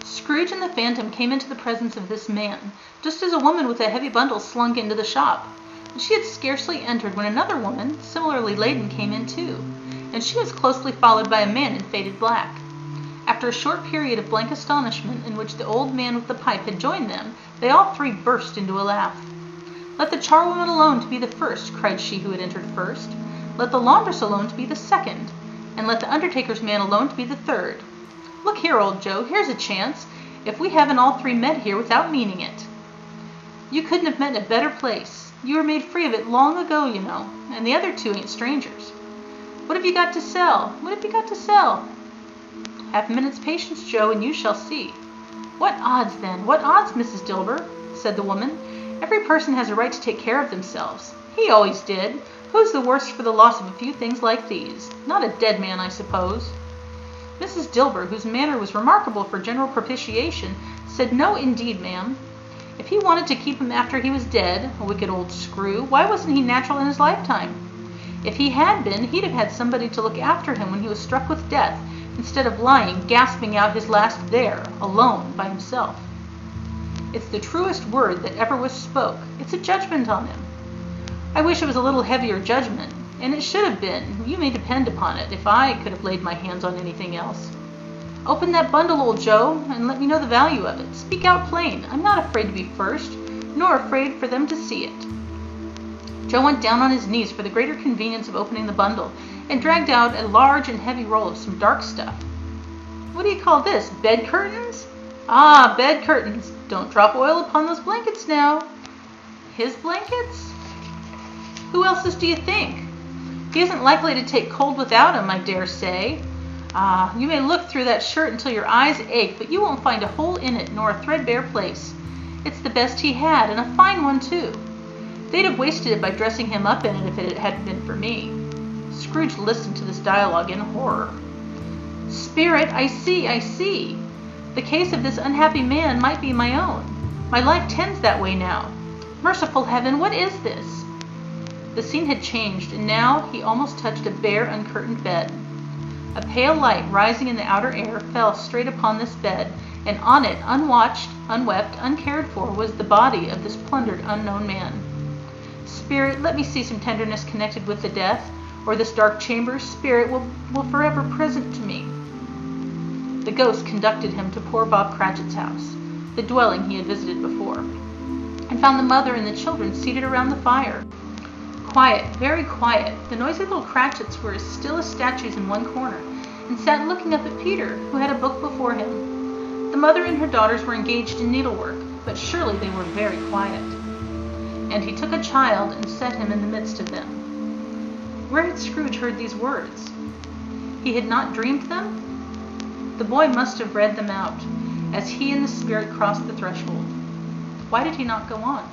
Scrooge and the Phantom came into the presence of this man, just as a woman with a heavy bundle slunk into the shop. And she had scarcely entered when another woman, similarly laden, came in too, and she was closely followed by a man in faded black. After a short period of blank astonishment in which the old man with the pipe had joined them, they all three burst into a laugh. "Let the charwoman alone to be the first," cried she who had entered first. "Let the laundress alone to be the second, and let the undertaker's man alone to be the third. Look here, old Joe, here's a chance, if we haven't all three met here without meaning it. You couldn't have met in a better place. You were made free of it long ago, you know, and the other two ain't strangers. What have you got to sell? What have you got to sell?" "Have a minute's patience, Joe, and you shall see." "What odds, then? What odds, Mrs. Dilber?" said the woman. "Every person has a right to take care of themselves. He always did. Who's the worse for the loss of a few things like these? Not a dead man, I suppose." Mrs. Dilber, whose manner was remarkable for general propitiation, said, "No, indeed, ma'am. If he wanted to keep him after he was dead, a wicked old screw, why wasn't he natural in his lifetime? If he had been, he'd have had somebody to look after him when he was struck with death, instead of lying gasping out his last there, alone, by himself. It's the truest word that ever was spoke. It's a judgment on him. I wish it was a little heavier judgment, and it should have been, you may depend upon it, if I could have laid my hands on anything else. Open that bundle, old Joe, and let me know the value of it. Speak out plain. I'm not afraid to be first, nor afraid for them to see it." Joe went down on his knees for the greater convenience of opening the bundle, and dragged out a large and heavy roll of some dark stuff. "What do you call this? Bed curtains?" "Ah, bed curtains. Don't drop oil upon those blankets now." "His blankets? Who else's do you think? He isn't likely to take cold without 'em, I dare say. Ah, you may look through that shirt until your eyes ache, but you won't find a hole in it, nor a threadbare place. It's the best he had, and a fine one too. They'd have wasted it by dressing him up in it if it hadn't been for me." Scrooge listened to this dialogue in horror. "Spirit, I see, I see. The case of this unhappy man might be my own. My life tends that way now. Merciful heaven, what is this?" The scene had changed, and now he almost touched a bare, uncurtained bed. A pale light rising in the outer air fell straight upon this bed, and on it, unwatched, unwept, uncared for, was the body of this plundered unknown man. "Spirit, let me see some tenderness connected with the death, or this dark chamber, Spirit, will forever present to me." The ghost conducted him to poor Bob Cratchit's house, the dwelling he had visited before, and found the mother and the children seated around the fire. Quiet, very quiet. The noisy little Cratchits were as still as statues in one corner, and sat looking up at Peter, who had a book before him. The mother and her daughters were engaged in needlework, but surely they were very quiet. And he took a child and set him in the midst of them. Where had Scrooge heard these words? He had not dreamed them? The boy must have read them out, as he and the spirit crossed the threshold. Why did he not go on?